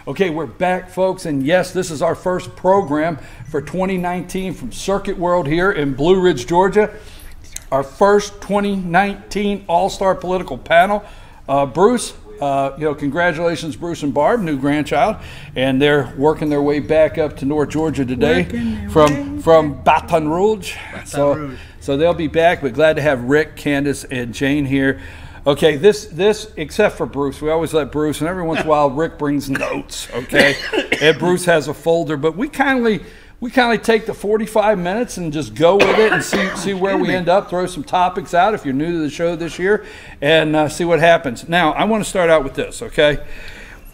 Okay, we're back, folks, and yes, this is our first program for 2019 from Circuit World here in Blue Ridge, Georgia. Our first 2019 All-Star Political Panel. Bruce, congratulations, Bruce and Barb, new grandchild, and they're working their way back up to North Georgia today from Baton Rouge. So they'll be back, but glad to have Rick, Candace, and Jane here. Okay, this except for Bruce, we always let Bruce, and every once in a while Rick brings notes, okay? And Bruce has a folder, but we kindly take the 45 minutes and just go with it and see where we end up, throw some topics out if you're new to the show this year, and see what happens. Now, I want to start out with this, okay?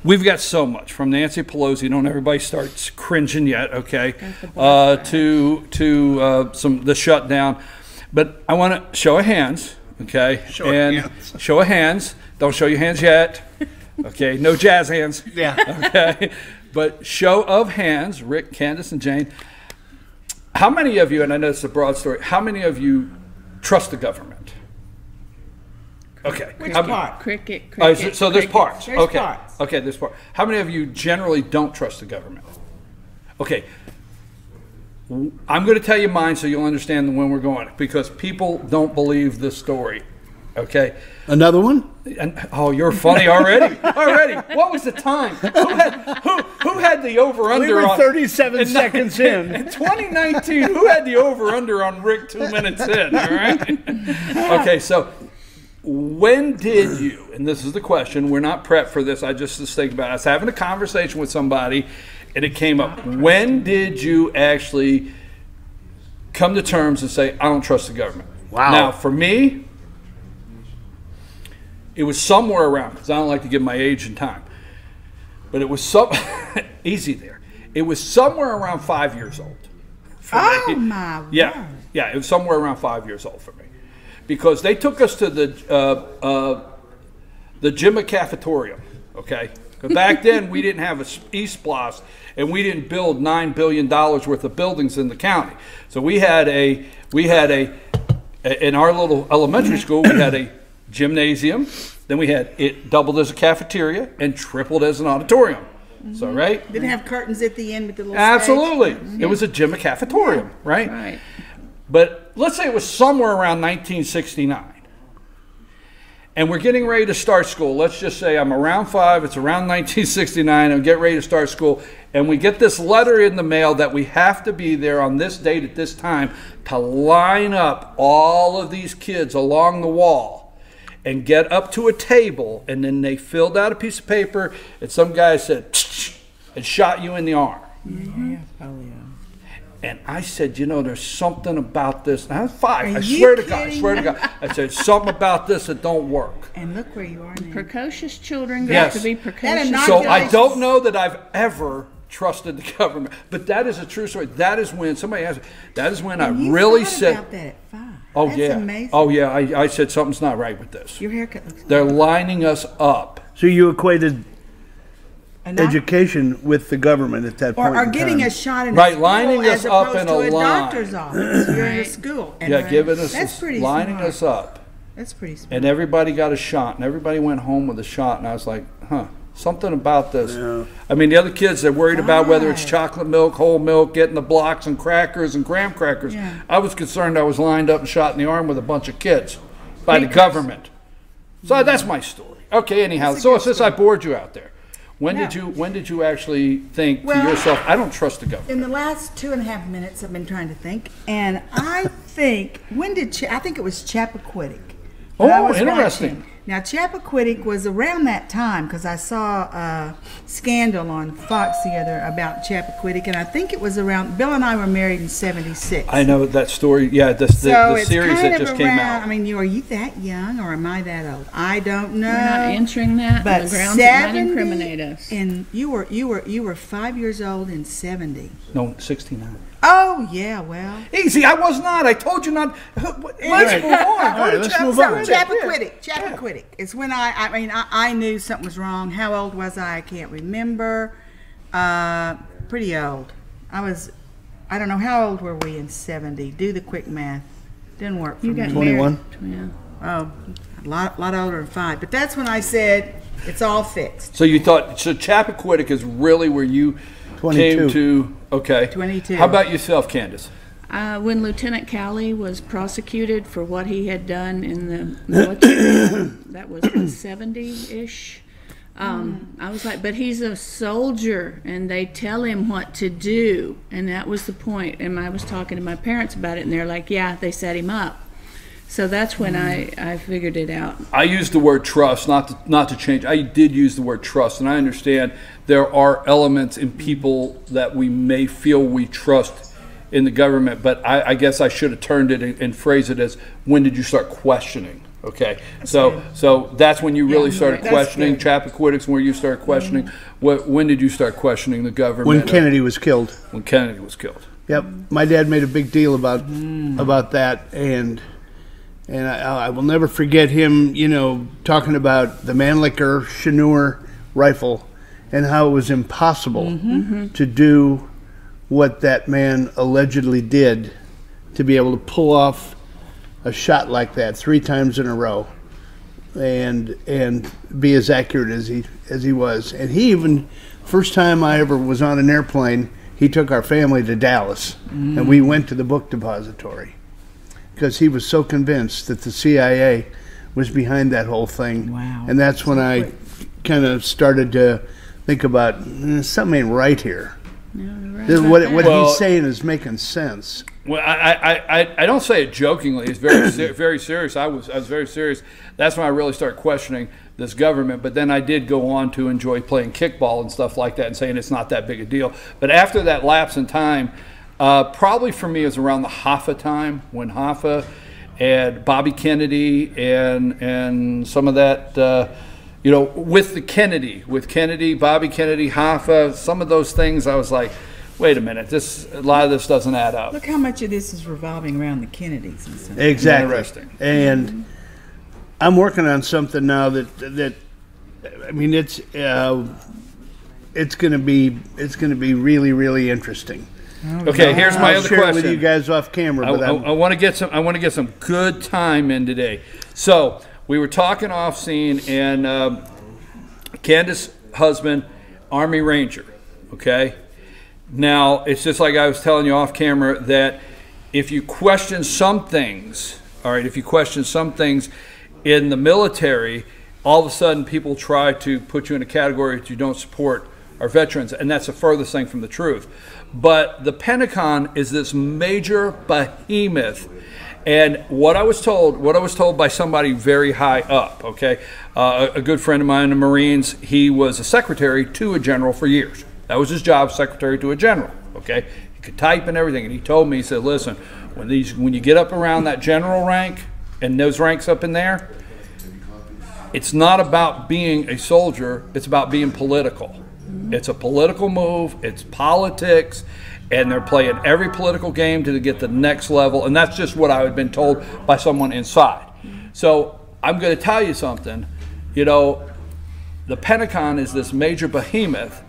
We've got so much, from Nancy Pelosi, don't everybody start cringing yet, okay, to the shutdown. But I want to show of hands. Okay, show of hands. Don't show your hands yet. Okay, no jazz hands. Yeah. Okay, but show of hands, Rick, Candace, and Jane. How many of you, and I know it's a broad story, how many of you trust the government? Okay. Which part? Cricket. So there's parts. There's okay. parts. Okay, there's parts. How many of you generally don't trust the government? Okay. I'm going to tell you mine so you'll understand when we're going, because people don't believe this story. Okay. Another one? And, oh, you're funny already. What was the time? Who had the over-under? We were 37 seconds in. In 2019, who had the over-under on Rick 2 minutes in? All right. Okay, so when did you, and this is the question, we're not prepped for this, I just think about it. I was having a conversation with somebody, and it came up. When did you actually come to terms and say, I don't trust the government? Wow. Now, for me, it was somewhere around, because I don't like to give my age and time, but it was easy there. It was somewhere around 5 years old. Oh, my word. Yeah, it was somewhere around 5 years old for me. Because they took us to the Jimmy Cafetorium, okay? But back then, we didn't have an E-Splosh, and we didn't build $9 billion worth of buildings in the county. So we had in our little elementary school, we had a gymnasium, then we had it doubled as a cafeteria and tripled as an auditorium. So, right? Didn't have curtains at the end with the little Absolutely. stage. It was a Jimmy Cafetorium, right? Right. But let's say it was somewhere around 1969. And we're getting ready to start school. Let's just say I'm around 5, it's around 1969, I'm getting ready to start school, and we get this letter in the mail that we have to be there on this date at this time to line up all of these kids along the wall and get up to a table, and then they filled out a piece of paper, and some guy said, and shot you in the arm. Yeah, probably. And I said, there's something about this. And I was 5. I swear to God. I said, something about this that don't work. And look where you are now. Precocious children got to be precocious. So I don't know that I've ever trusted the government. But that is a true story. That is when, somebody asked me, that is when I really said. About that at 5. Oh, That's yeah. Amazing. Oh, yeah. I said, something's not right with this. Your haircut looks They're lining us up. So you equated education with the government at that point. Or getting a shot in right, lining us up in a line. Doctor's office. You're in a school. And giving us lining smart. us up. That's pretty smart. And everybody got a shot, and everybody went home with a shot, and I was like, something about this. Yeah. I mean, the other kids, they're worried about whether it's chocolate milk, whole milk, getting the blocks and crackers and graham crackers. Yeah. I was concerned I was lined up and shot in the arm with a bunch of kids by the government. So that's my story. Okay, anyhow, so since I bored you out there, when did you actually think to yourself, I don't trust the government? In the last 2.5 minutes, I've been trying to think, and I think I think it was Chappaquiddick. Oh, interesting. Watching. Now, Chappaquiddick was around that time because I saw a scandal on Fox the other about Chappaquiddick, and I think it was around. Bill and I were married in '76. I know that story. Yeah, the series that just came out. I mean, are you that young, or am I that old? I don't know. We're not answering that. But on the grounds that might incriminate us. And you were 5 years old in '70. No, 69. Oh, yeah, well. Easy, I was not. I told you not. Let's move on. Let's move on. Chappaquiddick. It's when I knew something was wrong. How old was I? I can't remember. Pretty old. I don't know, how old were we in 70? Do the quick math. Didn't work for me. You got 21. Yeah. Oh, a lot older than 5. But that's when I said, It's all fixed. So you thought, so Chappaquiddick is really where you 22. came to, okay. 22. How about yourself, Candace? When Lieutenant Cowley was prosecuted for what he had done in the military, that was 70-ish. I was like, but he's a soldier, and they tell him what to do, and that was the point. And I was talking to my parents about it, and they're like, yeah, they set him up. So that's when I figured it out. I used the word trust, not to change. I did use the word trust, and I understand there are elements in people that we may feel we trust in the government, but I guess I should have turned it and phrased it as, when did you start questioning? Okay, so that's when you really started questioning. Chappaquiddick's where you started questioning. When did you start questioning the government? When Kennedy was killed. When Kennedy was killed. Yep, my dad made a big deal about that, and I will never forget him, talking about the Mannlicher Chenur rifle and how it was impossible to do what that man allegedly did, to be able to pull off a shot like that 3 times in a row and be as accurate as he was. And he even, first time I ever was on an airplane, he took our family to Dallas, and we went to the book depository because he was so convinced that the CIA was behind that whole thing. Wow. And that's when I kind of started to think about, something ain't right here. What he's saying is making sense. Well, I don't say it jokingly. It's very very serious. I was very serious. That's when I really started questioning this government. But then I did go on to enjoy playing kickball and stuff like that, and saying it's not that big a deal. But after that lapse in time, probably for me it was around the Hoffa time, when Hoffa and Bobby Kennedy and some of that. With Kennedy, Bobby Kennedy, Hoffa, some of those things, I was like, wait a minute, a lot of this doesn't add up. Look how much of this is revolving around the Kennedys and stuff. Exactly. Interesting. And I'm working on something now that I mean, it's going to be really, really interesting. Okay, here's my other share it question. with you guys off camera, but I want to get some good time in today. So we were talking off scene, and Candace's husband, Army Ranger. Okay. Now it's just like I was telling you off camera, that if you question some things, in the military, all of a sudden people try to put you in a category that you don't support our veterans, and that's the furthest thing from the truth. But the Pentagon is this major behemoth, and what I was told by somebody very high up, okay, a good friend of mine in the Marines, he was a secretary to a general for years. That was his job, secretary to a general, okay? He could type and everything, and he told me, he said, listen, when you get up around that general rank and those ranks up in there, it's not about being a soldier, it's about being political. It's a political move, it's politics, and they're playing every political game to get the next level, and that's just what I had been told by someone inside. So I'm going to tell you something, the Pentagon is this major behemoth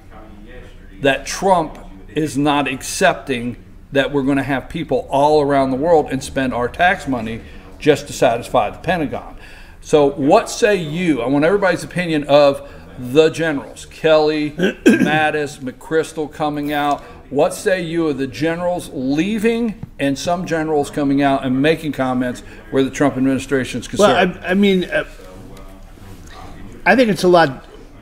that Trump is not accepting, that we're going to have people all around the world and spend our tax money just to satisfy the Pentagon. So what say you? I want everybody's opinion of the generals, Kelly, Mattis, McChrystal coming out. What say you of the generals leaving and some generals coming out and making comments where the Trump administration is concerned? Well, I mean, I think it's a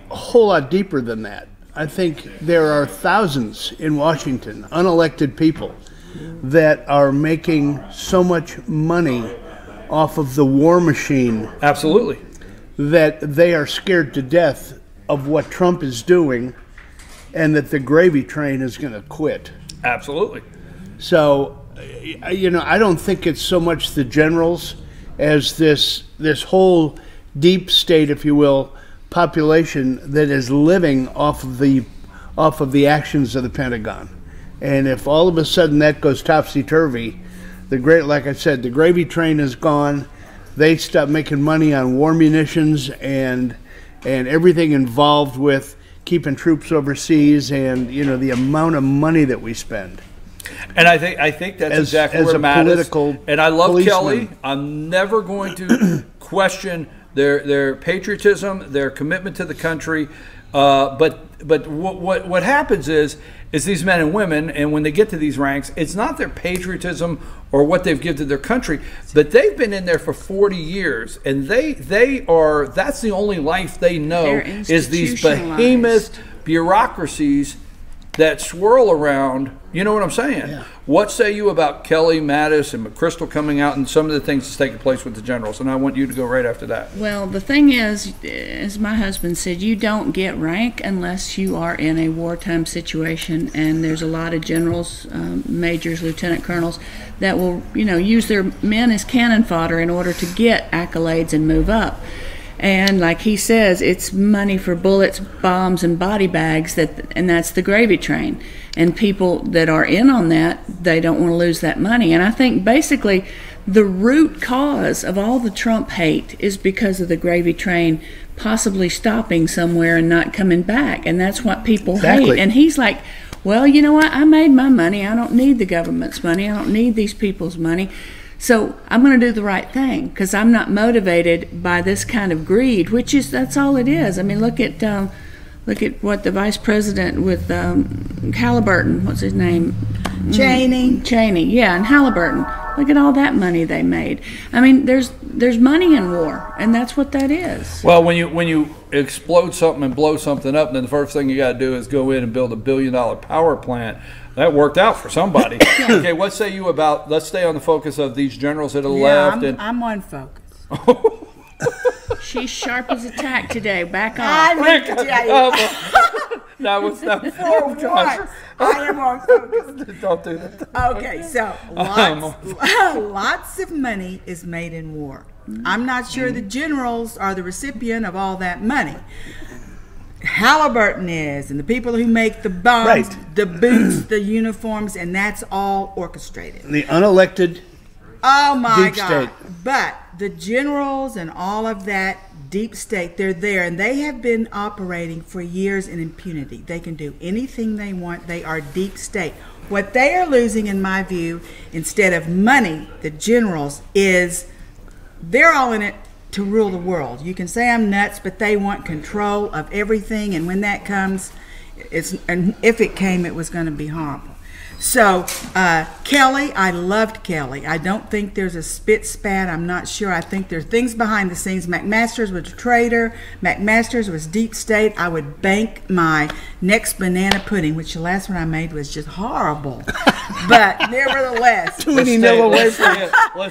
whole lot deeper than that. I think there are thousands in Washington, unelected people, that are making so much money off of the war machine. Absolutely. That they are scared to death of what Trump is doing, and that the gravy train is going to quit. Absolutely. So, I don't think it's so much the generals as this whole deep state, if you will, population that is living off of the actions of the Pentagon. And if all of a sudden that goes topsy-turvy, like I said, the gravy train is gone. They stop making money on war munitions and everything involved with keeping troops overseas, and the amount of money that we spend. And I think that's exactly where Matt is. And I love policeman. Kelly. I'm never going to question their patriotism, their commitment to the country. But what happens is these men and women, and when they get to these ranks, it's not their patriotism or what they've given to their country, but they've been in there for 40 years, and that's the only life they know, is these behemoth bureaucracies that swirl around. You know what I'm saying? Yeah. What say you about Kelly, Mattis, and McChrystal coming out and some of the things that's taking place with the generals? And I want you to go right after that. Well, the thing is, as my husband said, you don't get rank unless you are in a wartime situation, and there's a lot of generals, majors, lieutenant colonels that will, use their men as cannon fodder in order to get accolades and move up. And like he says, it's money for bullets, bombs, and body bags, and that's the gravy train. And people that are in on that, they don't want to lose that money. And I think basically the root cause of all the Trump hate is because of the gravy train possibly stopping somewhere and not coming back. And that's what people hate. And he's like, well, you know what? I made my money. I don't need the government's money. I don't need these people's money. So I'm going to do the right thing because I'm not motivated by this kind of greed, that's all it is. I mean, look at what the vice president with Halliburton, what's his name? Cheney, yeah, and Halliburton. Look at all that money they made. I mean, there's money in war, and that's what that is. Well, when you explode something and blow something up, then the first thing you got to do is go in and build $1 billion power plant. That worked out for somebody. Okay, what say you about, let's stay on the focus of these generals that have left. I'm on focus. She's sharp as a tack today. Back off. I am on focus. Don't do that. Okay, so lots of money is made in war. I'm not sure the generals are the recipient of all that money. Halliburton is, and the people who make the bombs, the boots, the uniforms, and that's all orchestrated. The unelected deep state. God. But the generals and all of that deep state, they're there, and they have been operating for years in impunity. They can do anything they want. They are deep state. What they are losing, in my view, instead of money, the generals, is they're all in it to rule the world. You can say I'm nuts, but they want control of everything, and when that comes, and if it came, it was going to be horrible. So Kelly, I loved Kelly. I don't think there's a spit spat. I'm not sure. I think there's things behind the scenes. McMaster's was a traitor. McMaster's was deep state. I would bank my next banana pudding, which the last one I made was just horrible. But nevertheless, let's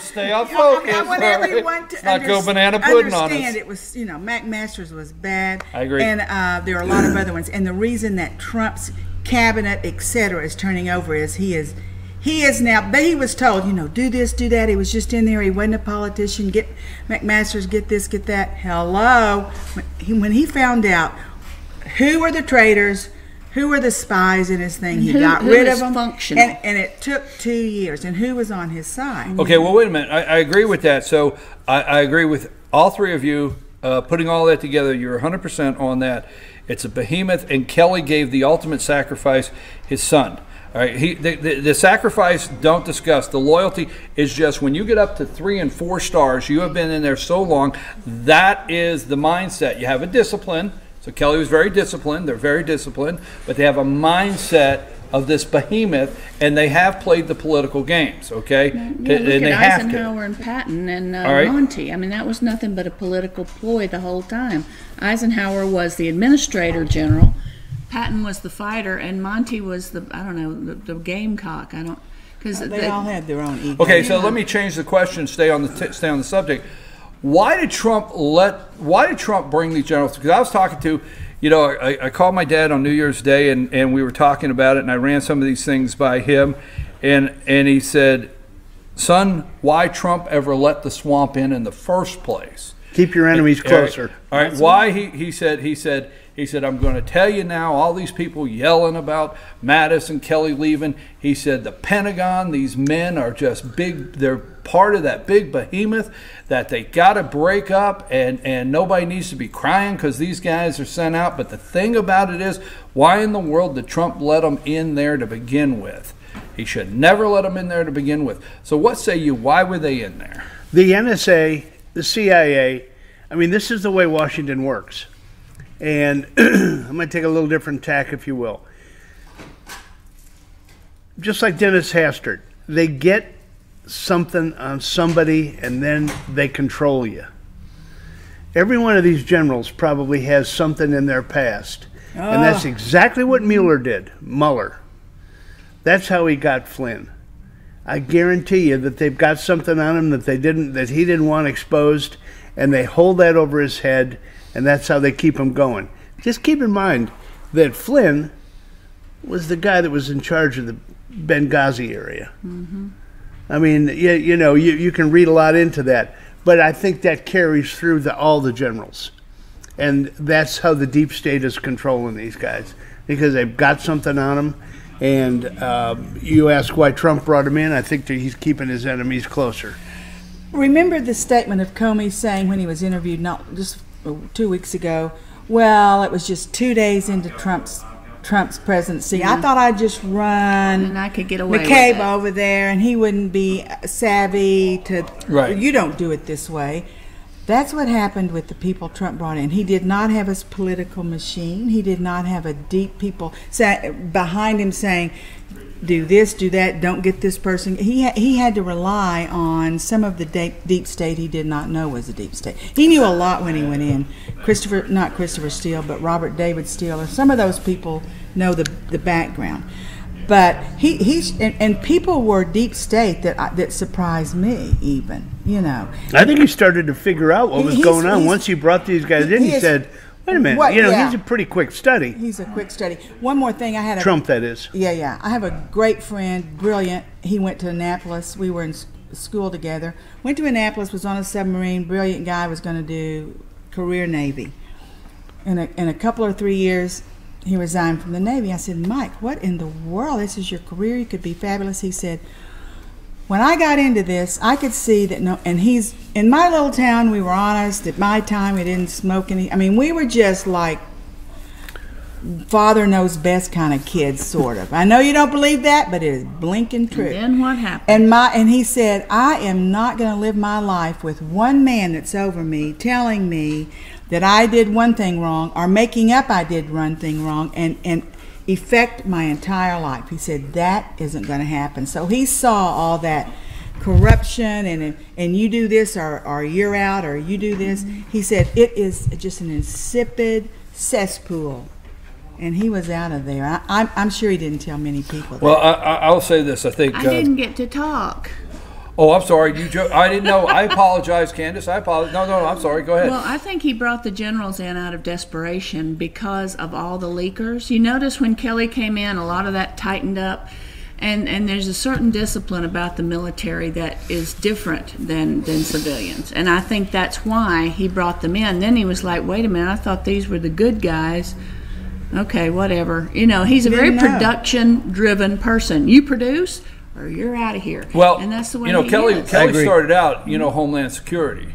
stay on focus. I want everyone to not go banana pudding on us. Understand it was, McMaster's was bad. I agree. And there are a lot of other ones. And the reason that Trump's cabinet, etc., is turning over is he is now, but he was told, do this, do that. He was just in there. He wasn't a politician. Get McMaster's, get this, get that. Hello. When he found out who were the traitors, who were the spies in his thing, he got rid of them. And it took 2 years. And who was on his side? Okay, well, wait a minute. I agree with that. So I agree with all three of you putting all that together. You're 100% on that. It's a behemoth, and Kelly gave the ultimate sacrifice, his son. All right, the sacrifice, don't discuss. The loyalty is just when you get up to 3 and 4 stars, you have been in there so long, that is the mindset. You have a discipline. So Kelly was very disciplined. They're very disciplined, but they have a mindset of this behemoth, and they have played the political games, okay? Yeah, look at Eisenhower and Patton and Monty. I mean, that was nothing but a political ploy the whole time. Eisenhower was the administrator general, Patton was the fighter, and Monty was the gamecock. They all had their own ego. Okay, so let me change the question. Stay on the subject. Why did Trump bring these generals? Because I was talking to, I called my dad on New Year's Day, and we were talking about it, and I ran some of these things by him, and he said, son, why Trump ever let the swamp in the first place? Keep your enemies closer. All right. Why he said, I'm going to tell you now, all these people yelling about Mattis and Kelly leaving. He said, the Pentagon, these men are just big. They're part of that big behemoth that they got to break up, and nobody needs to be crying because these guys are sent out. But the thing about it is, why in the world did Trump let them in there to begin with? He should never let them in there to begin with. So what say you? Why were they in there? The NSA, the CIA, I mean, this is the way Washington works. And I'm going to take a little different tack, if you will. Just like Dennis Hastert, they get something on somebody and then they control you. Every one of these generals probably has something in their past. And that's exactly what Mueller. That's how he got Flynn. I guarantee you that they've got something on him that he didn't want exposed, and they hold that over his head, and that's how they keep him going. Just keep in mind that Flynn was the guy that was in charge of the Benghazi area. Mm-hmm. I mean, you can read a lot into that, but I think that carries through all the generals. And that's how the deep state is controlling these guys, because they've got something on them. And you ask why Trump brought him in, I think that he's keeping his enemies closer. Remember the statement of Comey saying when he was interviewed not just 2 weeks ago, well, it was just 2 days into Trump's presidency. I thought I'd just run and I could get away McCabe with it. over there and he wouldn't be savvy to, you don't do it this way. That's what happened with the people Trump brought in. He did not have his political machine. He did not have a deep people behind him saying, do this, do that, don't get this person. He had to rely on some of the deep state he did not know was a deep state. He knew a lot when he went in. Not Christopher Steele, but Robert David Steele, or some of those people know the background. But and people were deep state that surprised me even, I think he started to figure out what was going on once he brought these guys in. He said, wait a minute, he's a pretty quick study. He's a quick study. One more thing, I had Trump, that is. Yeah. I have a great friend, brilliant. He went to Annapolis. We were in school together. Went to Annapolis, was on a submarine, brilliant guy, was going to do career Navy. In a couple or 3 years, he resigned from the Navy. I said, Mike, what in the world? This is your career. You could be fabulous. He said, when I got into this, I could see that and he's, in my little town, we were honest. At my time, we didn't smoke any. I mean, we were just like father knows best kind of kids, sort of. I know you don't believe that, but it is blinking true. And then what happened? And he said, I am not going to live my life with one man that's over me telling me that I did one thing wrong or making up I did one thing wrong and affect my entire life. He said that isn't going to happen. So he saw all that corruption and you do this or you're out or you do this. He said it is just an insipid cesspool. And he was out of there. I'm sure he didn't tell many people that. Well, I'll say this. I think I didn't get to talk. Oh, I'm sorry. I didn't know. I apologize, Candace. I apologize. No, I'm sorry. Go ahead. Well, I think he brought the generals in out of desperation because of all the leakers. You notice when Kelly came in, a lot of that tightened up. And there's a certain discipline about the military that is different than civilians. And I think that's why he brought them in. Then he was like, wait a minute, I thought these were the good guys. Okay, whatever. He's a very production-driven person. You produce or you're out of here. Well, and that's the way Kelly started out, Homeland Security.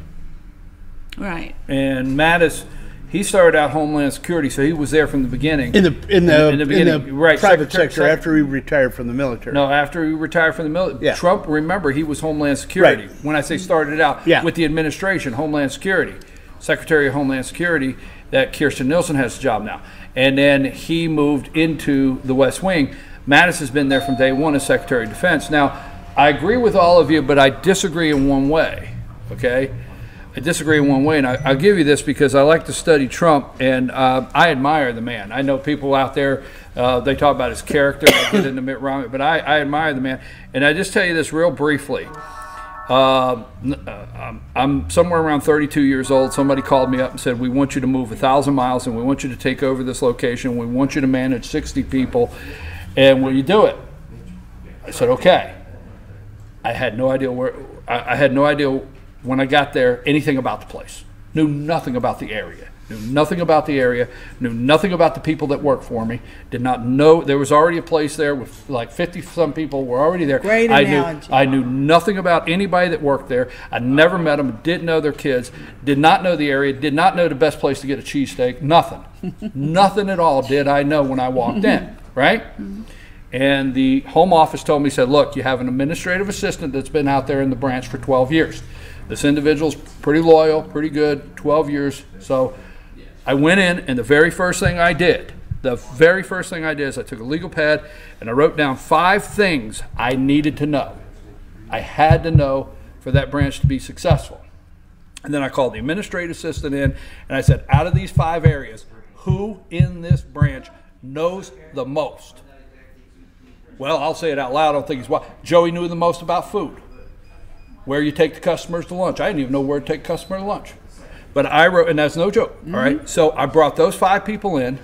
Right. And Mattis, he started out Homeland Security, so he was there from the beginning. In the beginning, right, private sector after he retired from the military. No, after he retired from the military. Yeah. Trump, remember, he was Homeland Security. Right. When I say started out with the administration, Homeland Security, Secretary of Homeland Security, that Kirstjen Nielsen has a job now. And then he moved into the West Wing. Mattis has been there from day one as Secretary of Defense. Now, I agree with all of you, but I disagree in one way, okay? I disagree in one way, and I'll give you this because I like to study Trump, and I admire the man. I know people out there, they talk about his character, they get into Mitt Romney, but I admire the man. And I just tell you this real briefly. I'm somewhere around 32 years old. Somebody called me up and said, we want you to move 1,000 miles and we want you to take over this location. We want you to manage 60 people. And will you do it? I said, okay. I had no idea I had no idea when I got there anything about the place. Knew nothing about the area. Knew nothing about the area. Knew nothing about the people that worked for me. Did not know there was already a place there with like 50-some people were already there. Great analogy. I knew nothing about anybody that worked there. I never met them. Didn't know their kids. Did not know the area. Did not know the best place to get a cheesesteak. Nothing. Nothing at all did I know when I walked in. Right? And the home office told me, said, look, you have an administrative assistant that's been out there in the branch for 12 years. This individual's pretty loyal, pretty good, 12 years. So I went in, and the very first thing I did is I took a legal pad and I wrote down 5 things I needed to know. I had to know for that branch to be successful. And then I called the administrative assistant in, and I said, out of these 5 areas, who in this branch knows the most? Well, I'll say it out loud. I don't think he's wild. Joey knew the most about food. Where you take the customers to lunch. I didn't even know where to take a customer to lunch. But I wrote, and that's no joke, all right? So I brought those 5 people in,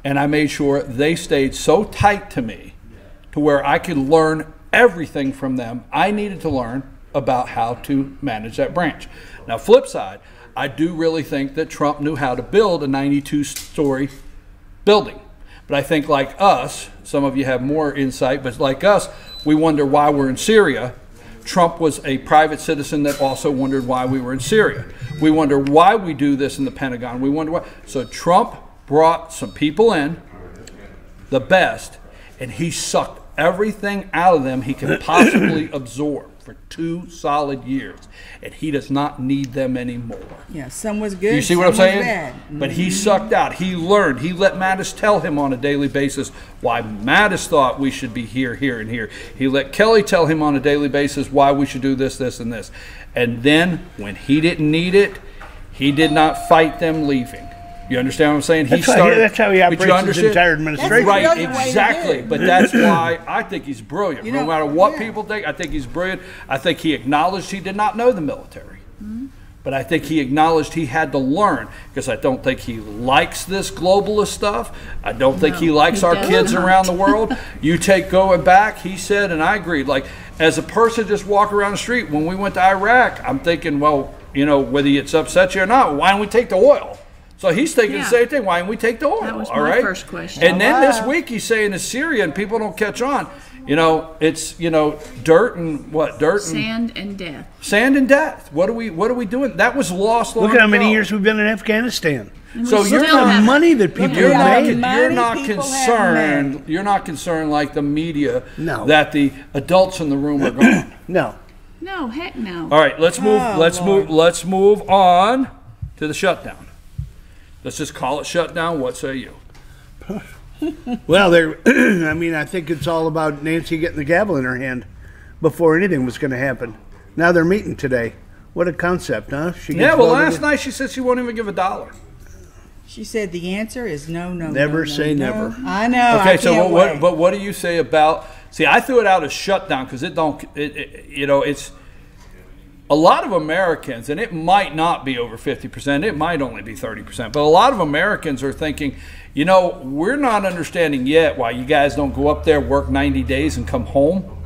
and I made sure they stayed so tight to me to where I could learn everything from them I needed to learn about how to manage that branch. Now, flip side, I do really think that Trump knew how to build a 92-story building. But I think like us, some of you have more insight, but like us, we wonder why we're in Syria. Trump was a private citizen that also wondered why we were in Syria. We wonder why we do this in the Pentagon. We wonder why. So Trump brought some people in, the best, and he sucked everything out of them he can possibly absorb for 2 solid years, and he does not need them anymore. Yeah, some was good. You see what I'm saying? Bad. But he sucked out. He learned. He let Mattis tell him on a daily basis why Mattis thought we should be here, here, and here. He let Kelly tell him on a daily basis why we should do this, this, and this. And then when he didn't need it, he did not fight them leaving. You understand what I'm saying? That's how he operates his entire administration. Right, exactly. But that's why I think he's brilliant. No matter what people think, I think he's brilliant. I think he acknowledged he did not know the military. But I think he acknowledged he had to learn, because I don't think he likes this globalist stuff. I don't think he likes our kids around the world. You take going back, he said, and I agreed, like, as a person just walk around the street, when we went to Iraq, I'm thinking, well, you know, whether it's upset you or not, why don't we take the oil? So he's thinking the same thing. Why don't we take the oil? That was my first question. And then this week he's saying it's Syria, and people don't catch on. You know, it's, you know, dirt and what? Dirt and sand and death. Sand and death. What are we doing? That was lost long ago. Look at how many years we've been in Afghanistan. So you're the money that people have made. You're not concerned. You're not concerned like the media that the adults in the room are gone. No, heck no. All right, let's move. Let's move on to the shutdown. Let's just call it shutdown. What say you? Well, I mean, I think it's all about Nancy getting the gavel in her hand before anything was going to happen. Now they're meeting today. What a concept, huh? Last night she said she won't even give $1. She said the answer is no. Never say never. I know. Okay, so what do you say about? See, I threw it out as shutdown because it's. A lot of Americans, and it might not be over 50%, it might only be 30%, but a lot of Americans are thinking, you know, we're not understanding yet why you guys don't go up there, work 90 days, and come home,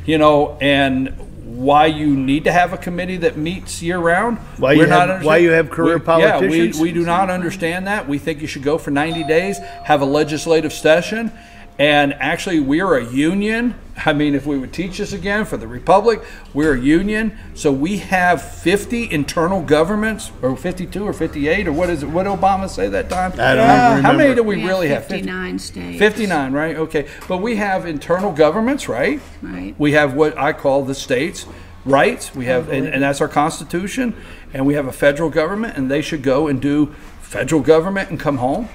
you know, and why you need to have a committee that meets year-round. Why you have career politicians? Yeah, we do not understand that. We think you should go for 90 days, have a legislative session. And actually, we're a union. I mean, if we would teach this again for the Republic, we're a union. So we have 50 internal governments, or 52 or 58, or what is it? What did Obama say that time? I don't remember. How many do we really have? 59 states. 59, right? Okay. But we have internal governments, right? Right. We have what I call the states' rights. We have, and that's our Constitution. And we have a federal government, and they should go and do federal government and come home.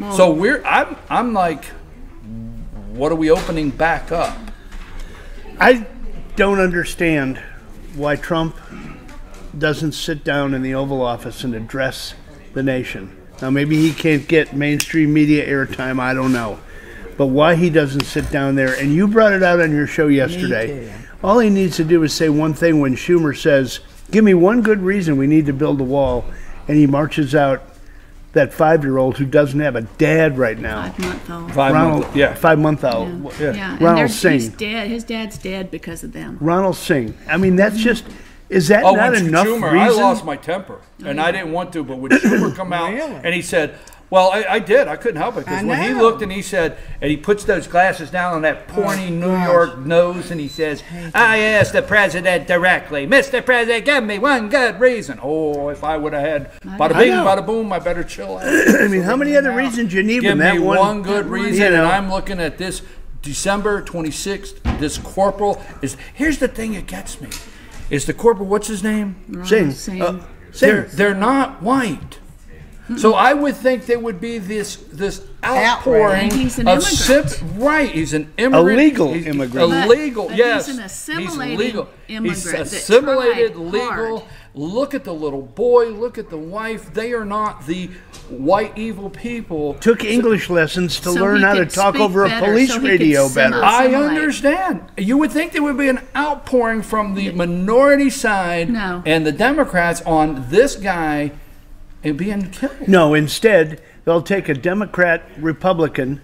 Well, so I'm like, what are we opening back up? I don't understand why Trump doesn't sit down in the Oval Office and address the nation. Now, maybe he can't get mainstream media airtime, I don't know. But why he doesn't sit down there, and you brought it out on your show yesterday. All he needs to do is say one thing when Schumer says, give me one good reason we need to build a wall, and he marches out that 5-year-old who doesn't have a dad right now. 5-month-old. 5-month-old. Yeah. Ronald Singh. He's dead. His dad's dead because of them. Ronald Singh. I mean, that's just, is that not enough Schumer, reason? I lost my temper, and I didn't want to, but when Schumer come out and he said, Well, I did. I couldn't help it because I when he know. looked and he said, and he puts those glasses down on that porny New York nose and he says, I asked the president directly, Mr. President, give me one good reason. Oh, if I would have had bada bing, bada boom, I better chill out. I mean, how many other reasons you need Give than that me one? one good reason, you know. and I'm looking at this December 26th, this corporal is, here's the thing that gets me, is the corporal, what's his name? Sing. They're not white. So I would think there would be this outpouring And he's an of immigrant. right. He's an immigrant. Illegal He's immigrant. Illegal, But yes. he's an assimilated legal. immigrant He's that assimilated, tried legal. hard. Look at the little boy. Look at the wife. They are not the white evil people. Took English lessons to So learn he how to could talk speak over better, a police so he could radio sim- better. I assimilate. understand. You would think there would be an outpouring from the minority side No. and the Democrats on this guy and being killed. No, instead, they'll take a Democrat Republican,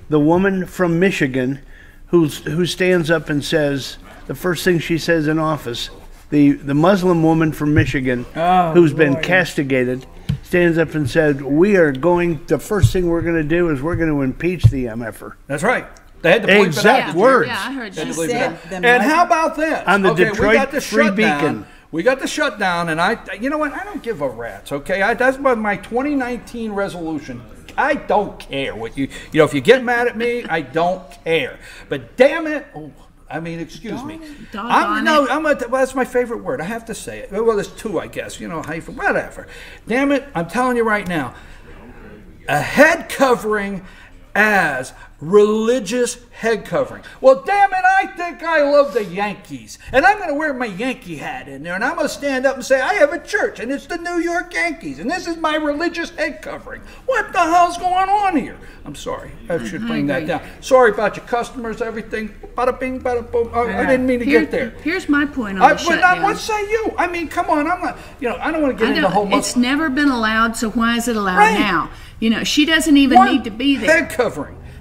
the woman from Michigan, who stands up and says, the first thing she says in office, the Muslim woman from Michigan, who's been castigated, stands up and said, the first thing we're going to do is we're going to impeach the MFer. That's right. They had to bleep Exact it out. words. Yeah, I heard They had you. to bleep it said out. the And Muslim- how about this? On the we Detroit got the Free shutdown. Beacon. We got the shutdown, and you know what? I don't give a rat's, okay? That's about my 2019 resolution. I don't care what if you get mad at me, I don't care. But damn it, excuse me. That's my favorite word. I have to say it. Well, there's two, I guess. Whatever. Damn it, I'm telling you right now. A head covering as religious head covering. Well, damn it, I think I love the Yankees. And I'm going to wear my Yankee hat in there. And I'm going to stand up and say, I have a church. And it's the New York Yankees. And this is my religious head covering. What the hell's going on here? I'm sorry. I should bring that down. Sorry about your customers, everything. Bada bing, bada boom. I didn't mean to get there. Here's my point on the shutdown. What say you? I mean, come on. I'm not, I don't want to get into the whole It's never been allowed, so why is it allowed Right. now? She doesn't even need to be there.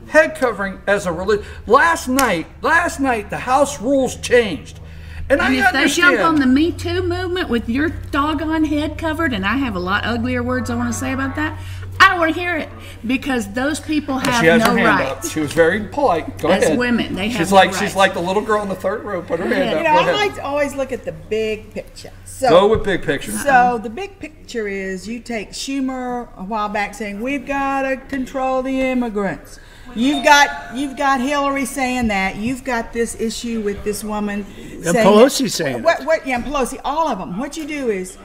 Head covering as a religion. Last night, the House rules changed. And I if they understand. jump on the Me Too movement with your doggone head covered, and I have a lot uglier words I want to say about that, I don't want to hear it because those people have She has no her hand rights. up. She was very polite. Go As ahead. women, they have she's no like rights. She's like the little girl in the third row. Put her hand up. Go I ahead. like to always look at the big picture. Go with big picture. So the big picture is you take Schumer a while back saying we've got to control the immigrants. You've got Hillary saying that. You've got this issue with this woman. Pelosi saying it. And Pelosi, all of them. What you do is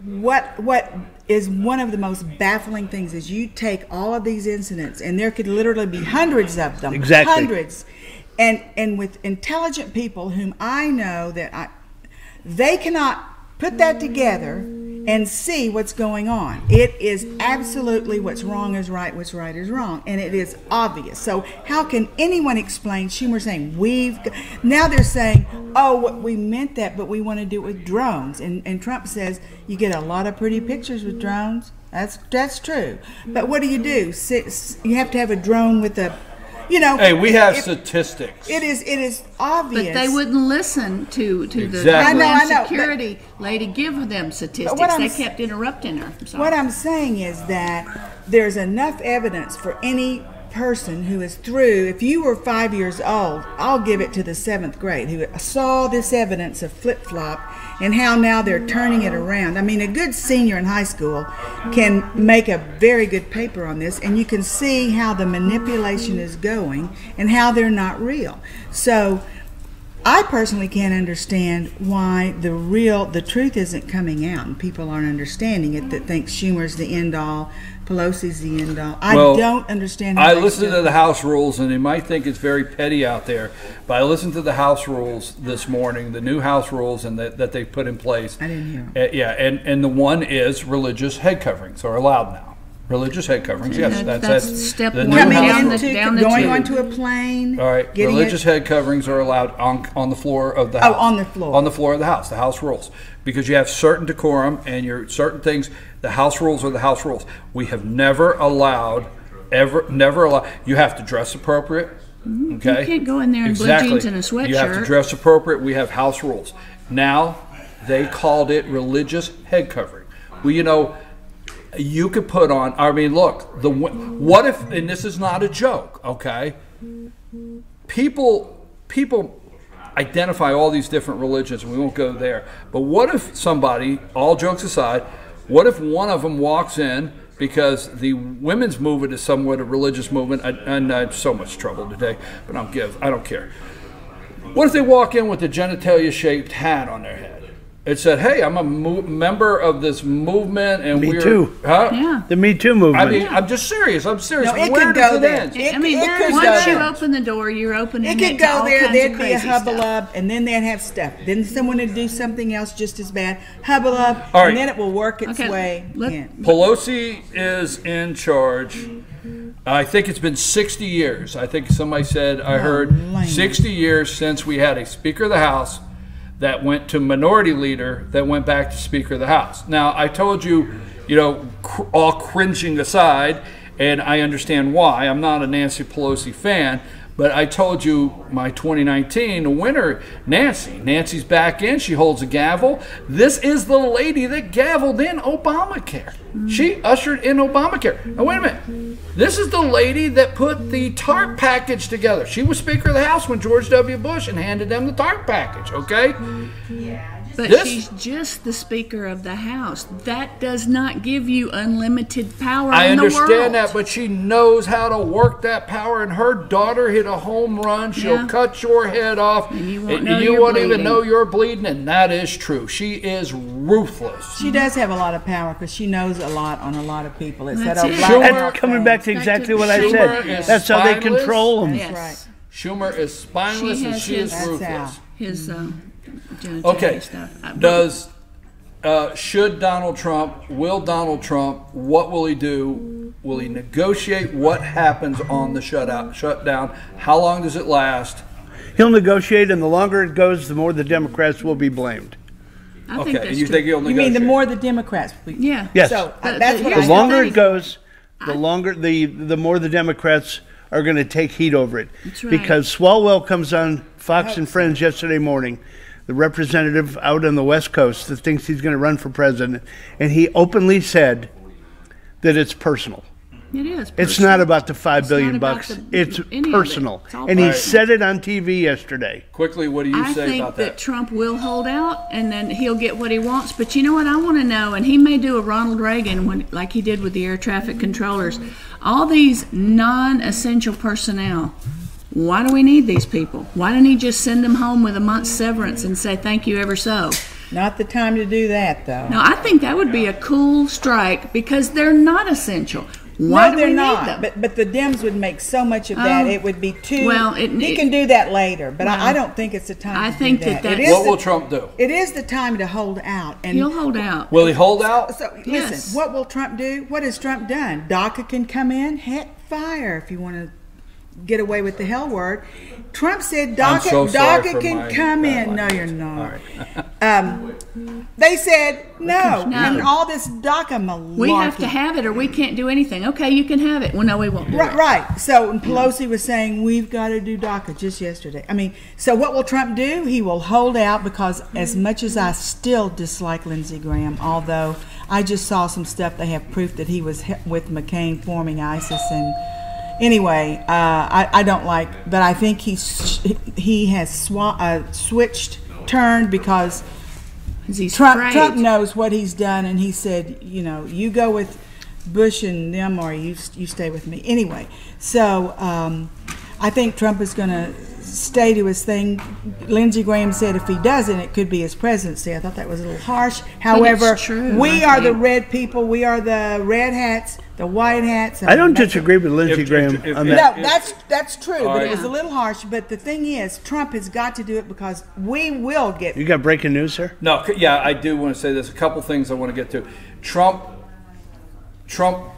what is one of the most baffling things is you take all of these incidents, and there could literally be hundreds of them. Exactly. Hundreds. And with intelligent people whom I know they cannot put that together and see what's going on. It is absolutely what's wrong is right, what's right is wrong, and it is obvious. So how can anyone explain Schumer saying now they're saying, we meant that, but we want to do it with drones, and Trump says you get a lot of pretty pictures with drones. That's true, but what do? You have to have a drone with a. Hey, we have statistics. It is obvious. But they wouldn't listen to the Exactly. I know, security lady give them statistics. They kept interrupting her. I'm sorry. What I'm saying is that there's enough evidence for any person who is through. If you were 5 years old, I'll give it to the 7th grade who saw this evidence of flip-flop and how now they're turning it around. I mean, a good senior in high school can make a very good paper on this, and you can see how the manipulation is going and how they're not real. So I personally can't understand why the truth isn't coming out and people aren't understanding it, that think Schumer's the end all, Pelosi's the end all. I don't understand how I they listened still- to the House rules, and they might think it's very petty out there, but I listened to the House rules this morning, the new House rules and that they put in place. I didn't hear them. Yeah, and the one is religious head coverings are allowed now. Religious head coverings, yes. That's step the one. new Coming House down rules. the- into down the going tube. onto a plane. All right, getting religious it- head coverings are allowed on the floor of the House. on the floor. On the floor of the House, the House rules. Because you have certain decorum and your certain things, the House rules are the House rules. We have never allowed, you have to dress appropriate, okay? You can't go in there in blue jeans and a sweatshirt. You have to dress appropriate. We have House rules. Now, they called it religious head covering. Well, you could put on. I mean, look. What if? And this is not a joke. Okay. People identify all these different religions, and we won't go there. But what if somebody, all jokes aside, what if one of them walks in, because the women's movement is somewhat a religious movement, and I have so much trouble today, but I don't care. What if they walk in with a genitalia-shaped hat on their head? It said, "Hey, I'm a member of this movement, and Me too. Huh? Yeah. The Me Too movement. I mean, I'm just serious. I'm serious. No, it Where could does go it there. end? It- I mean, it could once go you there. open the door, you're opening It could to go all there, kinds there'd of be a crazy stuff. hubbalub, and then they'd have stuff. Then someone would do something else just as bad, hubbalub, All right. and then it will work its Okay, way let- in. Pelosi is in charge. I think it's been 60 years. I think somebody said, I heard land. 60 years since we had a Speaker of the House that went to Minority Leader that went back to Speaker of the House. Now, I told you, all cringing aside, and I understand why. I'm not a Nancy Pelosi fan, but I told you my 2019 winner, Nancy. Nancy's back in. She holds a gavel. This is the lady that gavelled in Obamacare. She ushered in Obamacare. Now, wait a minute. This is the lady that put the TARP package together. She was Speaker of the House when George W. Bush and handed them the TARP package, okay? But This- she's just the Speaker of the House. That does not give you unlimited power I in the world. understand that, but she knows how to work that power, and her daughter hit a home run. She'll Yeah. cut your head off, And you won't and know you you're won't even bleeding. know you're bleeding, and that is true. She is ruthless. She does have a lot of power because she knows a lot on a lot of people. It's That's that old it. black Schumer- male That's coming thing. back to Back exactly to what I Schumer said. is That's how they spineless. control them. Yes. right. Schumer is spineless, She and has she is his- ruthless. That's His genitalia Okay. stuff. Should Donald Trump, will Donald Trump, what will he do? Will he negotiate what happens on the shutdown? How long does it last? He'll negotiate, and the longer it goes, the more the Democrats will be blamed. I think Okay, that's and you true. think he'll You negotiate? mean the more the Democrats? Yeah. Yes. So But- that's but what here's The I longer thing. it goes, the longer the more the Democrats are going to take heat over it. That's right. Because Swalwell comes on Fox and Friends yesterday morning, the representative out on the West Coast that thinks he's going to run for president, and he openly said that it's personal. It is. It's personal. not about the $5 billion not about bucks. the- It's any of it. personal, It's all and he personal. said it on TV yesterday. Quickly, what do you I say think about that that? Trump will hold out, and then he'll get what he wants. But you know what I want to know, and he may do a Ronald Reagan like he did with the air traffic controllers. All these non-essential personnel. Why do we need these people? Why didn't he just send them home with a month's severance and say thank you ever so? Not the time to do that, though. No, I think that would be a cool strike because they're not essential. Why No, do they're we not. need them? But the Dems would make so much of that. Oh. It would be too. Well, he can do that later, but I don't think it's the time. I to think do that that. It that's- is What the- will Trump do? It is the time to hold out. And He'll hold out. Will he hold out? So Yes. listen, what will Trump do? What has Trump done? DACA can come in. Heck, fire if you want to get away with the hell word. Trump said I'm so sorry DACA for can my come bad in. No, language. you're not. All right. They said no, No. and all this DACA malarkey. We have to have it or we can't do anything. Okay, you can have it. Well, no, we won't do Right, it. right. So and Pelosi was saying we've got to do DACA just yesterday. I mean, so what will Trump do? He will hold out because as much as I still dislike Lindsey Graham, although I just saw some stuff they have proof that he was with McCain forming ISIS and. Anyway, I don't like, but I think he has switched, turned because He's Trump afraid. knows what he's done, and he said, you go with Bush and them, or you stay with me. Anyway, so I think Trump is going to stay to his thing. Lindsey Graham said if he doesn't, it could be his presidency. I thought that was a little harsh. However, true, we I are the think. red people. We are the red hats, the white hats. I don't that's- disagree with Lindsey If- Graham if- on if- that. No, that's true, but right. it was a little harsh. But the thing is, Trump has got to do it because we will get. You got breaking news, sir? No, yeah, I do want to say there's a couple things I want to get to. Trump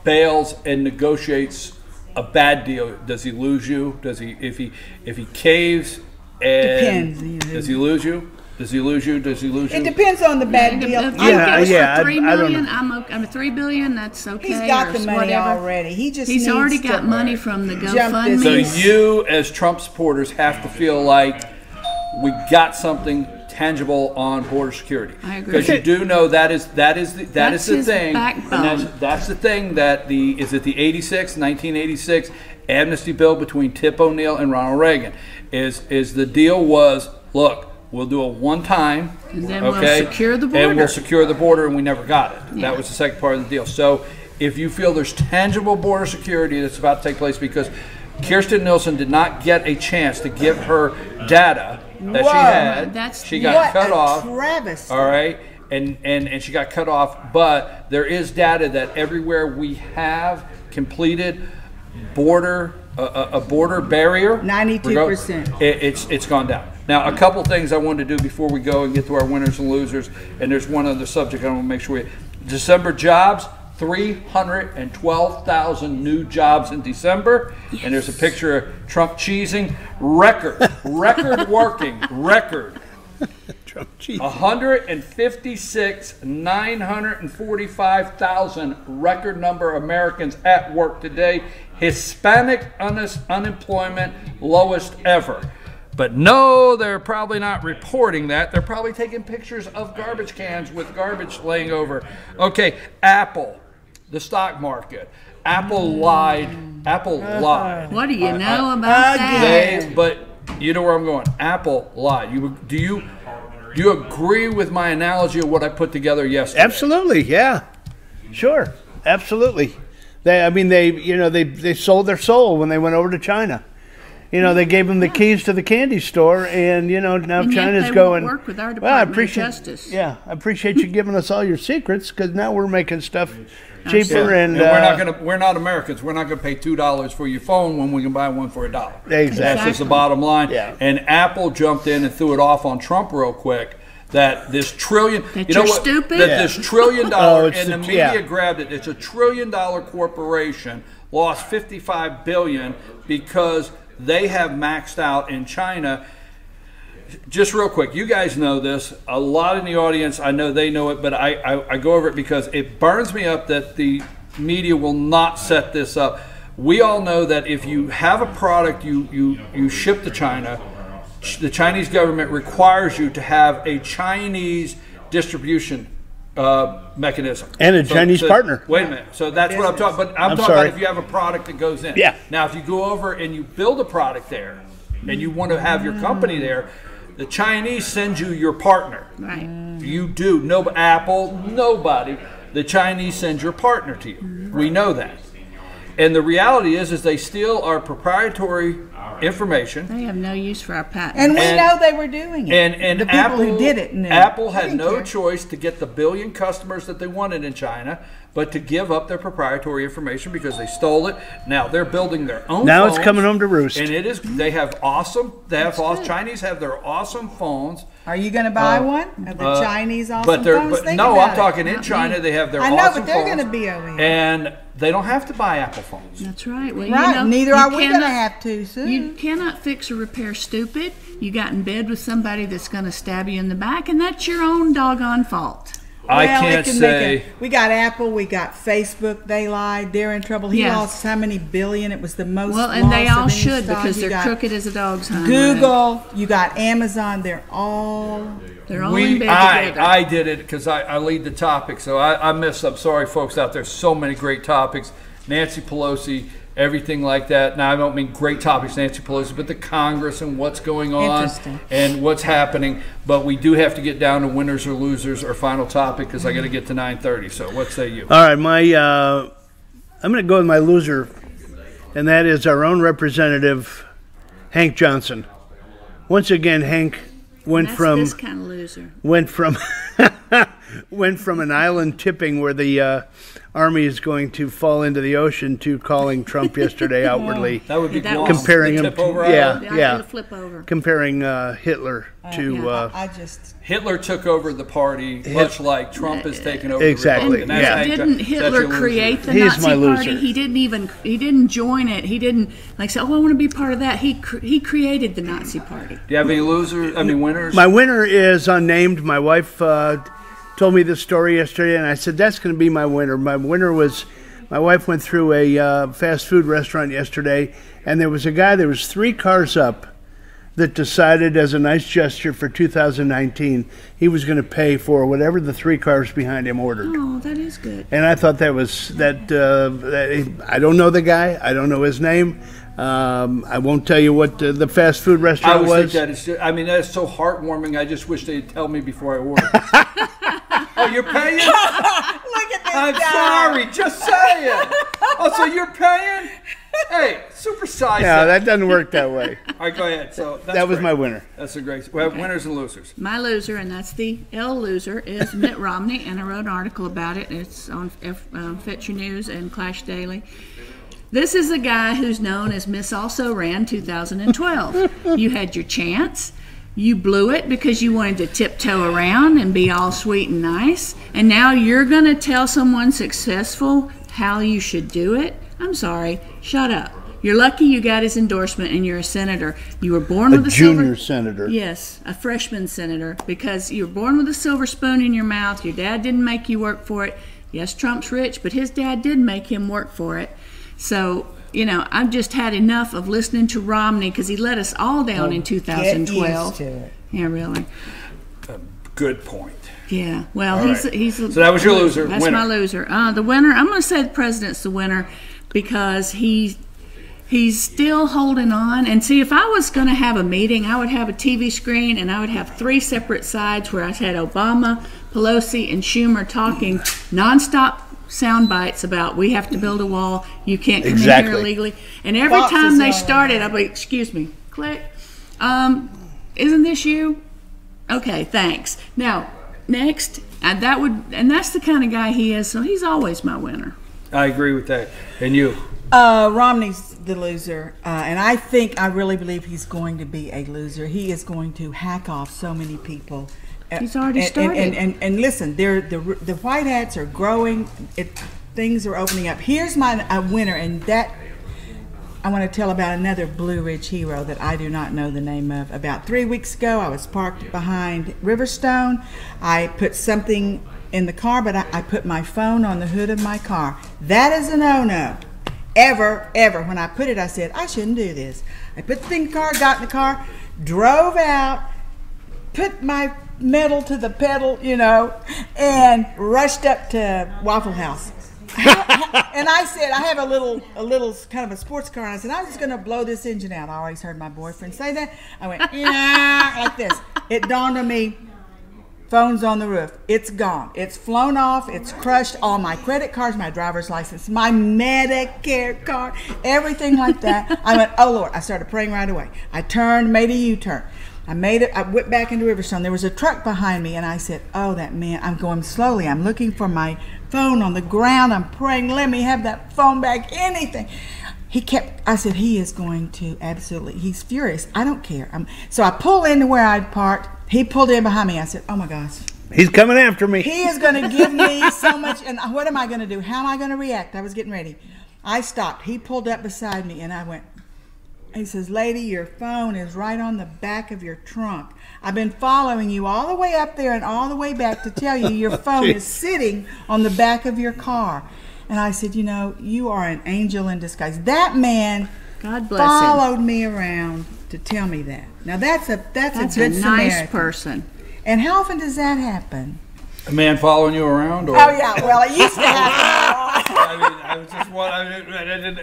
bails and negotiates a bad deal. Does he lose you? Does he if he caves and Depends. does he lose you? Does he lose you? Does he lose you? It depends on the bad deal. If Yeah, it was yeah, for $3 I don't million, know. I'm okay. I'm $3 billion. That's okay. He's got or the money whatever. already. He just He's needs already to got money from the jump this So GoFundMe. you, as Trump supporters, have to feel like we got something tangible on border security. I agree. Because you do know that is the his thing. backbone. And that's the thing that the 1986 amnesty bill between Tip O'Neill and Ronald Reagan is the deal was, look, we'll do it one time, And then okay, we'll secure the border. and we'll secure the border, and we never got it. Yeah. That was the second part of the deal. So if you feel there's tangible border security that's about to take place, because Kirstjen Nielsen did not get a chance to give her data that she had. She got cut off. Travesty. All right, and she got cut off. But there is data that everywhere we have completed a border barrier, 92%. It's gone down. Now, a couple things I wanted to do before we go and get to our winners and losers, and there's one other subject I want to make sure December jobs. 312,000 new jobs in December, and there's a picture of Trump cheesing. Record working, record. Trump cheesing. 945,000 record number of Americans at work today. Hispanic unemployment lowest ever. But no, they're probably not reporting that. They're probably taking pictures of garbage cans with garbage laying over. Okay, Apple, the stock market. Apple lied. Apple lied. What do you know about that? But you know where I'm going. Apple lied. Do you agree with my analogy of what I put together yesterday? Absolutely, yeah, sure, absolutely. They sold their soul when they went over to China. They gave them the keys to the candy store, and now And yet China's they going. won't work with our I Department of appreciate. Justice. Yeah, I appreciate you giving us all your secrets, because now we're making stuff cheaper, and we're not Americans. We're not gonna pay $2 for your phone when we can buy one for $1. Exactly. That's just the bottom line. Yeah. And Apple jumped in and threw it off on Trump real quick. That this trillion, That you know you're what? stupid? That Yeah. this $1 trillion, it's and the the- media yeah. grabbed it. It's a $1 trillion corporation, lost $55 billion because they have maxed out in China. Just real quick, you guys know this. A lot in the audience, I know they know it, but I go over it because it burns me up that the media will not set this up. We all know that if you have a product you ship to China, the Chinese government requires you to have a Chinese distribution mechanism And a Chinese partner. Wait a minute. So that's what I'm talking. But I'm talking sorry. about if you have a product that goes in. Yeah. Now, if you go over and you build a product there, and you want to have your company there, the Chinese send you your partner. Right. You do. No Apple. Nobody. The Chinese send your partner to you. We know that. And the reality is they steal our proprietary information. They have no use for our patent. And we know they were doing it. And the people Apple, who did it knew. Apple I had didn't no care. choice to get the 1 billion customers that they wanted in China, but to give up their proprietary information because they stole it. Now they're building their own. Now phones, it's coming home to roost. and it is. They have Chinese have their awesome phones. Are you going to buy one of the Chinese awesome But they're. phones? But Think no, about I'm talking in Not China. me. They have their I know, awesome but they're phones, gonna be OEM. and they don't have to buy Apple phones. That's right. Well, Right, neither you are we going to cannot- have to soon. You cannot fix or repair stupid. You got in bed with somebody that's going to stab you in the back, and that's your own doggone fault. I Well, can't it can say. make we got Apple, we got Facebook. They lied. They're in trouble. He Yeah. lost how many billion? It was the most. Well, and they loss of all any should stock. because You they're got crooked as a dog's hind. Google, you got Amazon. They're all. They're all in bed together. I did it because I lead the topic, so I missed. I'm sorry, folks out there. So many great topics. Nancy Pelosi, everything like that. Now, I don't mean great topics, Nancy Pelosi, but the Congress and what's going on Interesting. and what's happening. But we do have to get down to winners or losers, our final topic, because I got to get to 9:30. So what say you? All right, I'm going to go with my loser, and that is our own representative, Hank Johnson. Once again, Hank went That's from this kind of loser. went from an island tipping where the Army is going to fall into the ocean to calling Trump yesterday outwardly, That would be That Guam, was- comparing the him tip to over yeah, island. yeah, Flip over. comparing Hitler to I just. Hitler took over the party, much like Trump has taken over Exactly, the Republic. yeah. Hank Didn't Johnson. Hitler That's your loser. create the He's Nazi my Party? loser. He didn't join it. He didn't like say, "Oh, I want to be part of that." He created the Nazi Party. Do you have any losers? I mean, winners? My winner is unnamed. My wife told me this story yesterday, and I said, that's going to be my winner. My winner was, my wife went through a fast food restaurant yesterday, and there was a guy, there was 3 cars up that decided as a nice gesture for 2019 he was going to pay for whatever the 3 cars behind him ordered. Oh, that is good. And I thought that was I don't know the guy. I don't know his name. I won't tell you what the fast food restaurant was. I mean, that's so heartwarming. I just wish they'd tell me before I order. Oh, you're paying? Look at this I'm guy. sorry, just saying. Oh, so you're paying? Hey, supersize No, that doesn't work that way. All right, go ahead. So That was great. my winner. That's a great. We have winners and losers. My loser, and that's the L loser, is Mitt Romney, and I wrote an article about it. It's on Fetcher News and Clash Daily. This is a guy who's known as Miss Also Ran 2012. You had your chance. You blew it because you wanted to tiptoe around and be all sweet and nice. And now you're going to tell someone successful how you should do it? I'm sorry. Shut up. You're lucky you got his endorsement and you're a senator. You were born with a junior senator. Yes, a freshman senator, because you were born with a silver spoon in your mouth. Your dad didn't make you work for it. Yes, Trump's rich, but his dad did make him work for it. So, you know, I've just had enough of listening to Romney because he let us all down in 2012. Get used to it. Yeah, really. Good point. Yeah. Well, All he's right. So that was your loser. That's Winner. my loser. The winner. I'm going to say the president's the winner because he's still holding on. And see, if I was going to have a meeting, I would have a TV screen and I would have 3 separate sides where I had Obama, Pelosi, and Schumer talking nonstop sound bites about we have to build a wall, you can't come in here illegally. And every Fox time is they on started, I'd be, excuse me, click. Isn't this you? Okay, thanks. Now, next, and that's the kind of guy he is, so he's always my winner. I agree with that. And you? Romney's the loser, and I really believe he's going to be a loser. He is going to hack off so many people. He's already started. And listen, the white hats are growing. Things are opening up. Here's my winner, and that I want to tell about another Blue Ridge hero that I do not know the name of. About 3 weeks ago, I was parked behind Riverstone. I put something in the car, but I put my phone on the hood of my car. That is a no-no. Ever. When I put it, I said, I shouldn't do this. I put the thing in the car, got in the car, drove out, put my metal to the pedal, and rushed up to Waffle House. And I said, I have a little kind of a sports car, and I said, I'm just going to blow this engine out. I always heard my boyfriend say that. I went, yeah, like this. It dawned on me, phone's on the roof. It's gone. It's flown off. It's crushed. All my credit cards, my driver's license, my Medicare card, everything like that. I went, oh, Lord. I started praying right away. I turned, made a U-turn. I went back into Riverstone. There was a truck behind me, and I said, oh, that man, I'm going slowly. I'm looking for my phone on the ground. I'm praying, let me have that phone back, anything. I said, he is going to absolutely, he's furious. I don't care. So I pulled into where I'd parked. He pulled in behind me. I said, oh, my gosh. He's coming after me. He is going to give me so much, and what am I going to do? How am I going to react? I was getting ready. I stopped. He pulled up beside me, and I went, he says, lady, your phone is right on the back of your trunk. I've been following you all the way up there and all the way back to tell you your phone is sitting on the back of your car. And I said, you are an angel in disguise. That man God bless followed me around to tell me that. Now that's a good nice Samaritan. person. And how often does that happen? A man following you around? Or? Oh, yeah. Well, it used to happen. I mean, I was just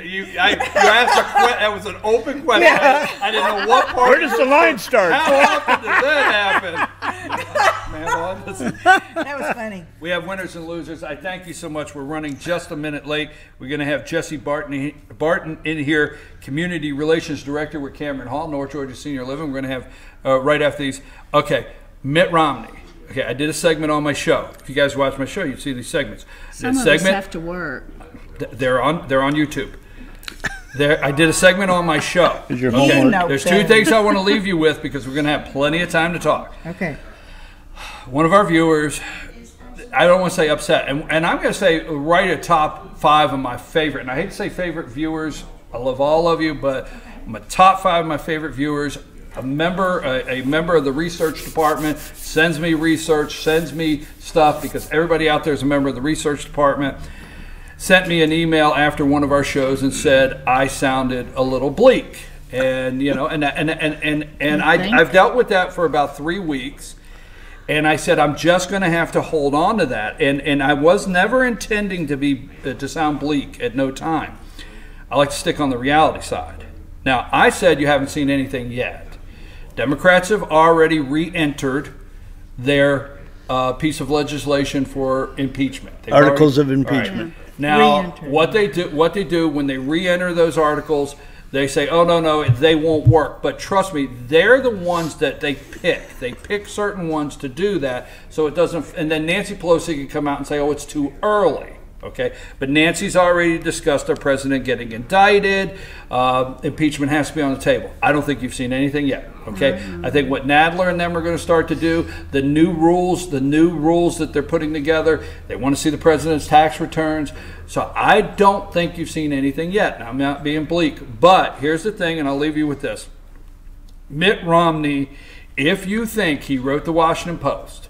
you asked a question. That was an open question. Yeah. I didn't know what part. Where does the line start? How often does that happen? Man, well, listen. That was funny. We have winners and losers. I thank you so much. We're running just a minute late. We're going to have Jesse Barton in here, Community Relations Director with Cameron Hall, North Georgia Senior Living. We're going to have right after these. Okay, Mitt Romney. Okay, I did a segment on my show. If you guys watch my show, you'd see these segments. Some of us have to work. They're on YouTube. I did a segment on my show. Is your homework? There's 2 things I want to leave you with because we're going to have plenty of time to talk. Okay. One of our viewers, I don't want to say upset, and I'm going to say right at top 5 of my favorite, and I hate to say favorite viewers, I love all of you, but my top 5 of my favorite viewers, a member of the research department sends me research, sends me stuff because everybody out there is a member of the research department, sent me an email after one of our shows and said I sounded a little bleak. And you know, I've dealt with that for about 3 weeks. And I said, I'm just going to have to hold on to that. And I was never intending to sound bleak at no time. I like to stick on the reality side. Now, I said you haven't seen anything yet. Democrats have already re-entered their piece of legislation for impeachment. Articles of impeachment. Right. Now, what they do when they re-enter those articles, they say, oh, no, they won't work. But trust me, they're the ones that they pick. They pick certain ones to do that so it doesn't. And then Nancy Pelosi can come out and say, oh, it's too early. Okay, but Nancy's already discussed our president getting indicted. Impeachment has to be on the table. I don't think you've seen anything yet. Okay, I think what Nadler and them are going to start to do, the new rules that they're putting together, they want to see the president's tax returns. So I don't think you've seen anything yet. Now, I'm not being bleak, but here's the thing, and I'll leave you with this. Mitt Romney, if you think he wrote the Washington Post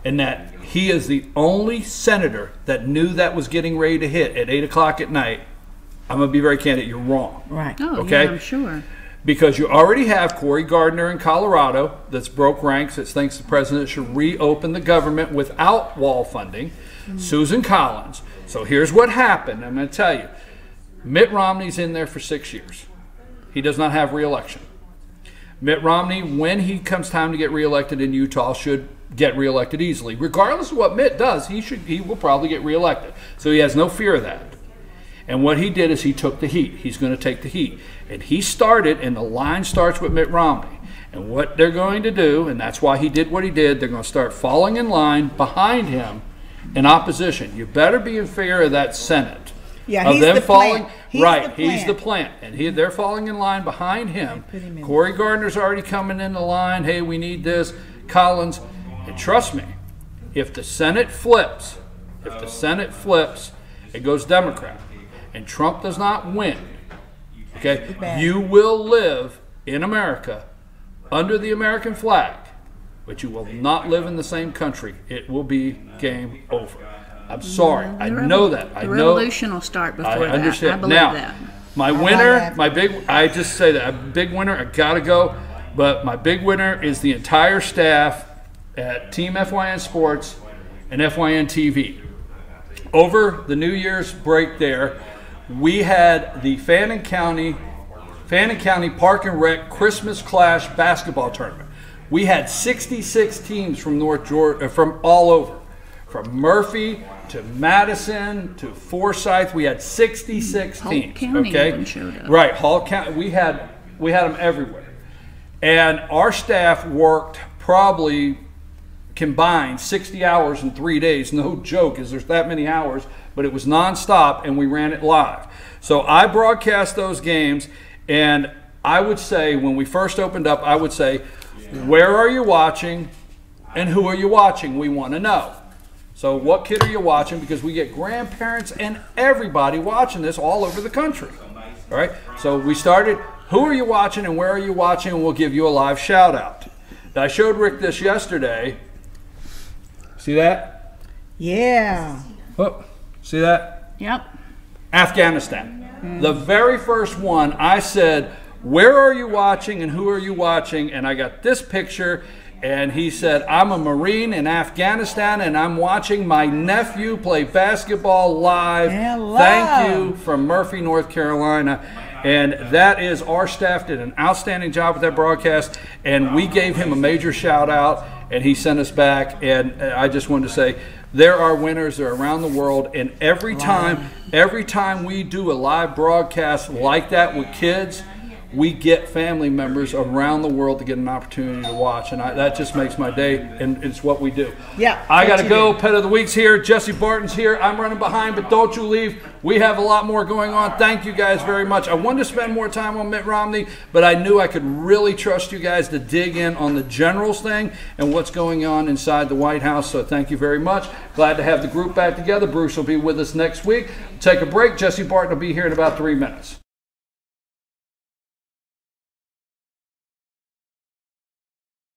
and that he is the only senator that knew that was getting ready to hit at 8 o'clock at night, I'm going to be very candid, you're wrong. Right. Oh, okay? yeah, I'm sure. Because you already have Cory Gardner in Colorado that's broke ranks, that thinks the president should reopen the government without wall funding. Susan Collins. So here's what happened. I'm going to tell you. Mitt Romney's in there for 6 years. He does not have re-election. Mitt Romney, when he comes time to get reelected in Utah, should get reelected easily. Regardless of what Mitt does, he will probably get reelected. So he has no fear of that. And what he did is he took the heat. He's going to take the heat. And he started, and the line starts with Mitt Romney. And what they're going to do, and that's why he did what he did, they're going to start falling in line behind him in opposition. You better be in fear of that Senate. Yeah, he's the plant. He's the plant. And they're falling in line behind him. Cory Gardner's already coming in the line. Hey, we need this. Collins. And trust me, if the Senate flips, it goes Democrat, and Trump does not win, okay, you will live in America under the American flag, but you will not live in the same country. It will be game over. I'm sorry. I know that. The revolution will start before that. I understand. I believe now, that. My winner, I just say that, a big winner, I got to go, but my big winner is the entire staff at Team FYN Sports and FYNTV. Over the New Year's break there, we had the Fannin County Park and Rec Christmas Clash basketball tournament. We had 66 teams from North Georgia, from all over, from Murphy to Madison to Forsyth. We had 66 teams. County okay, even showed up. Right, Hall County. We had them everywhere, and our staff worked probably combined 60 hours in 3 days. No joke, is there's that many hours, but it was nonstop, and we ran it live. So I broadcast those games, and I would say, when we first opened up, I would say, where are you watching, and who are you watching? We want to know. So what kid are you watching? Because we get grandparents and everybody watching this all over the country. All right, so we started, who are you watching and where are you watching, and we'll give you a live shout out. Now, I showed Rick this yesterday. See that? Yeah. Oh, see that? Yep. Afghanistan. The very first one, I said, where are you watching and who are you watching? And I got this picture, and he said, I'm a Marine in Afghanistan, and I'm watching my nephew play basketball live. Hello. Thank you, from Murphy, North Carolina. And that is, our staff did an outstanding job with that broadcast, and we gave him a major shout out, and he sent us back. And I just wanted to say, there are winners. They're around the world, and every time we do a live broadcast like that with kids, we get family members around the world to get an opportunity to watch, and that just makes my day, and it's what we do. Yeah. I got to go. Pet of the Week's here. Jesse Barton's here. I'm running behind, but don't you leave. We have a lot more going on. Thank you guys very much. I wanted to spend more time on Mitt Romney, but I knew I could really trust you guys to dig in on the generals thing and what's going on inside the White House, so thank you very much. Glad to have the group back together. Bruce will be with us next week. Take a break. Jesse Barton will be here in about 3 minutes.